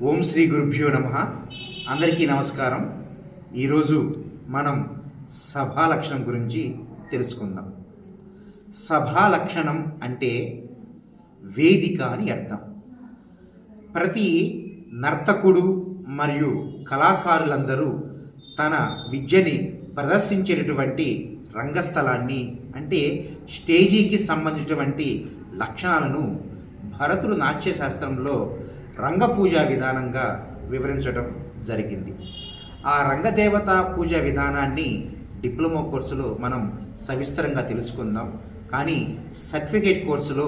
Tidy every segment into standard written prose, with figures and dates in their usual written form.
ఓం శ్రీ గురుభ్యో నమః. అందరికీ నమస్కారం. ఈరోజు మనం సభా లక్షణం గురించి తెలుసుకుందాం. సభా లక్షణం అంటే వేదిక అని అర్థం. ప్రతి నర్తకుడు మరియు కళాకారులందరూ తన విద్యని ప్రదర్శించేటటువంటి రంగస్థలాన్ని అంటే స్టేజీకి సంబంధించినటువంటి లక్షణాలను భరతుడు నాట్యశాస్త్రంలో రంగపూజా విధానంగా వివరించడం జరిగింది. ఆ రంగదేవత పూజా విధానాన్ని డిప్లొమా కోర్సులో మనం సవిస్తరంగా తెలుసుకుందాం. కానీ సర్టిఫికేట్ కోర్సులో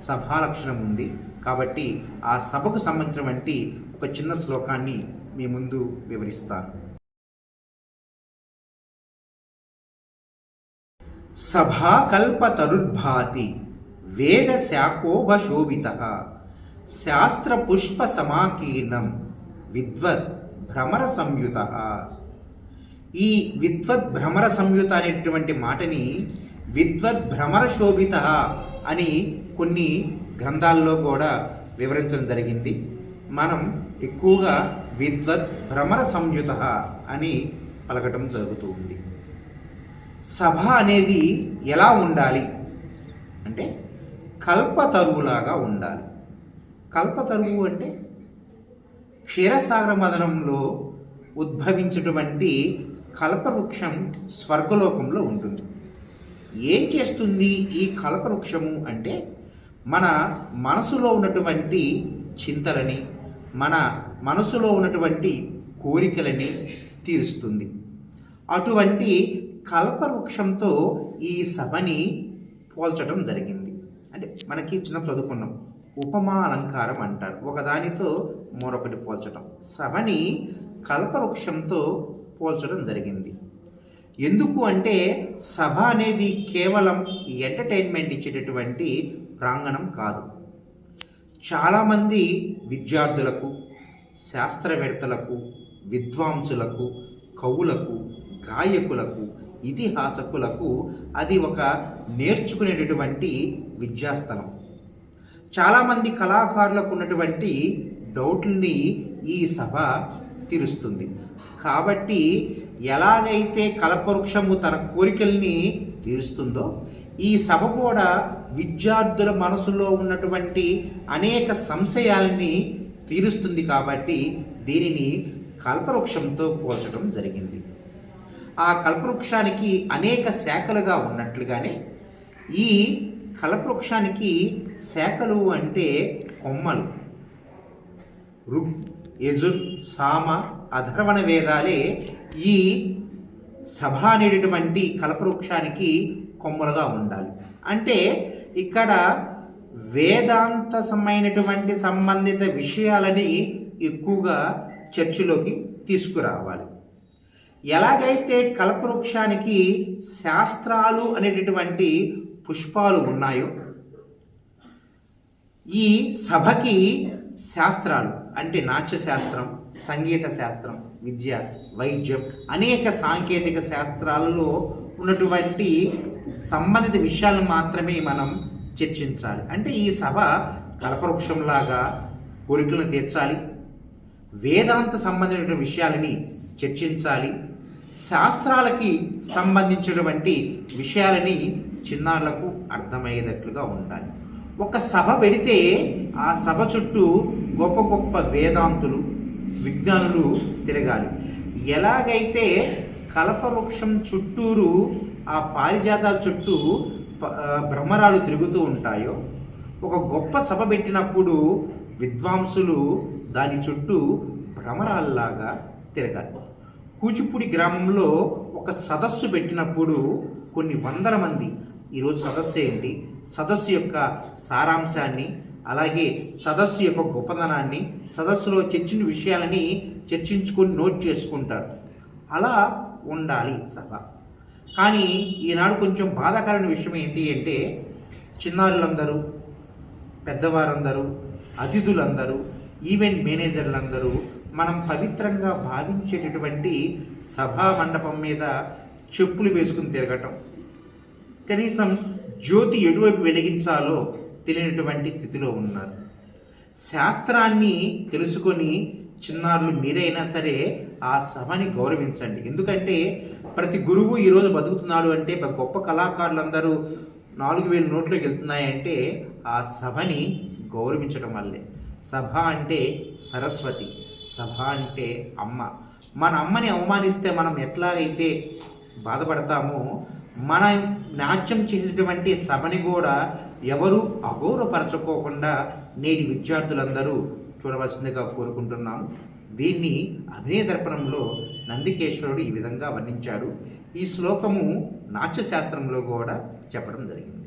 సభా లక్షణం ఉంది కాబట్టి ఆ సభకు సంబంధించినటువంటి ఒక చిన్న శ్లోకాన్ని మీ ముందు వివరిస్తాను. సభాకల్పతరుర్భాతి వేద శాకోభశోభితః శాస్త్ర పుష్ప సమాకీర్ణం విద్వద్ భ్రమర సంయుత. ఈ విద్వద్ భ్రమర సంయుత అనేటువంటి మాటని విద్వద్ భ్రమర శోభిత అని కొన్ని గ్రంథాల్లో కూడా వివరించడం జరిగింది. మనం ఎక్కువగా విద్వద్ భ్రమర సంయుత అని పలకటం జరుగుతూ ఉంది. సభ అనేది ఎలా ఉండాలి అంటే కల్పతరువులాగా ఉండాలి. కల్పతరువు అంటే క్షీరసాగర మదనంలో ఉద్భవించినటువంటి కల్పవృక్షం స్వర్గలోకంలో ఉంటుంది. ఏం చేస్తుంది ఈ కల్పవృక్షము అంటే మన మనసులో ఉన్నటువంటి చింతలని, మన మనసులో ఉన్నటువంటి కోరికలని తీరుస్తుంది. అటువంటి కల్పవృక్షంతో ఈ సభని పోల్చడం జరిగింది. అంటే మనకి చిన్న చదువుకున్నాం, ఉపమా అలంకారం అంటారు. ఒకదానితో మరొకటి పోల్చడం. సభని కల్పవృక్షంతో పోల్చడం జరిగింది. ఎందుకు అంటే సభ అనేది కేవలం ఎంటర్టైన్మెంట్ ఇచ్చేటటువంటి ప్రాంగణం కాదు. చాలామంది విద్యార్థులకు, శాస్త్రవేత్తలకు, విద్వాంసులకు, కవులకు, గాయకులకు, ఇతిహాసకులకు అది ఒక నేర్చుకునేటటువంటి విద్యాస్థలం. చాలామంది కళాకారులకు ఉన్నటువంటి డౌట్లని ఈ సభ తీరుస్తుంది. కాబట్టి ఎలాగైతే కల్పవృక్షము తన కోరికల్ని తీరుస్తుందో ఈ సభ కూడా విద్యార్థుల మనసులో ఉన్నటువంటి అనేక సంశయాలని తీరుస్తుంది. కాబట్టి దీనిని కల్పవృక్షంతో పోల్చడం జరిగింది. ఆ కల్పవృక్షానికి అనేక శాఖలుగా ఉన్నట్లుగానే ఈ కల్పవృక్షానికి శాఖలు అంటే కొమ్మలు. ఋగ్, యజుర్, సామ, అథర్వణ వేదాలే ఈ సభ అనేటటువంటి కల్పవృక్షానికి కొమ్మలుగా ఉండాలి. అంటే ఇక్కడ వేదాంతమైనటువంటి సంబంధిత విషయాలని ఎక్కువగా చర్చలోకి తీసుకురావాలి. ఎలాగైతే కల్పవృక్షానికి శాస్త్రాలు అనేటటువంటి పుష్పాలు ఉన్నాయో ఈ సభకి శాస్త్రాలు అంటే నాట్యశాస్త్రం, సంగీత శాస్త్రం, విద్య, వైద్యం, అనేక సాంకేతిక శాస్త్రాలలో ఉన్నటువంటి సంబంధిత విషయాలను మాత్రమే మనం చర్చించాలి. అంటే ఈ సభ కల్పవృక్షంలాగా కోరికలను తీర్చాలి, వేదాంత సంబంధించిన విషయాలని చర్చించాలి, శాస్త్రాలకి సంబంధించినటువంటి విషయాలని చిన్నారులకు అర్థమయ్యేటట్లుగా ఉండాలి. ఒక సభ పెడితే ఆ సభ చుట్టూ గొప్ప గొప్ప వేదాంతులు, విజ్ఞానులు తిరగాలి. ఎలాగైతే కల్పవృక్షం చుట్టూరు ఆ పారిజాతాల చుట్టూ భ్రమరాలు తిరుగుతూ ఉంటాయో ఒక గొప్ప సభ పెట్టినప్పుడు విద్వాంసులు దాని చుట్టూ భ్రమరాల్లాగా తిరగాలి. కూచిపూడి గ్రామంలో ఒక సదస్సు పెట్టినప్పుడు కొన్ని వందల మంది ఈరోజు సదస్సు ఏంటి, సదస్సు యొక్క సారాంశాన్ని, అలాగే సదస్సు యొక్క గొప్పదనాన్ని, సదస్సులో చర్చించిన విషయాలని చర్చించుకొని నోట్ చేసుకుంటారు. అలా ఉండాలి సభ. కానీ ఈనాడు కొంచెం బాధాకరమైన విషయం ఏంటి అంటే చిన్నారులందరూ, పెద్దవారందరూ, అతిథులందరూ, ఈవెంట్ మేనేజర్లందరూ మనం పవిత్రంగా భావించేటటువంటి సభా మండపం మీద చెప్పులు వేసుకుని తిరగటం, కనీసం జ్యోతి ఎటువైపు వెలిగించాలో తెలియనటువంటి స్థితిలో ఉన్నారు. శాస్త్రాన్ని తెలుసుకొని చిన్నారులు మీరైనా సరే ఆ సభని గౌరవించండి. ఎందుకంటే ప్రతి గురువు ఈరోజు బతుకుతున్నాడు అంటే గొప్ప కళాకారులందరూ 4,000 నోట్లోకి వెళ్తున్నాయంటే ఆ సభని గౌరవించడం వల్లే. సభ అంటే సరస్వతి, సభ అంటే అమ్మ. మన అమ్మని అవమానిస్తే మనం ఎట్లాగైతే బాధపడతామో, మన నాట్యం చేసేటువంటి సభని కూడా ఎవరు అగౌరవపరచుకోకుండా నేటి విద్యార్థులందరూ చూడవలసిందిగా కోరుకుంటున్నాము. దీన్ని అభినయ దర్పణంలో నందికేశ్వరుడు ఈ విధంగా వర్ణించాడు. ఈ శ్లోకము నాట్యశాస్త్రంలో కూడా చెప్పడం జరిగింది.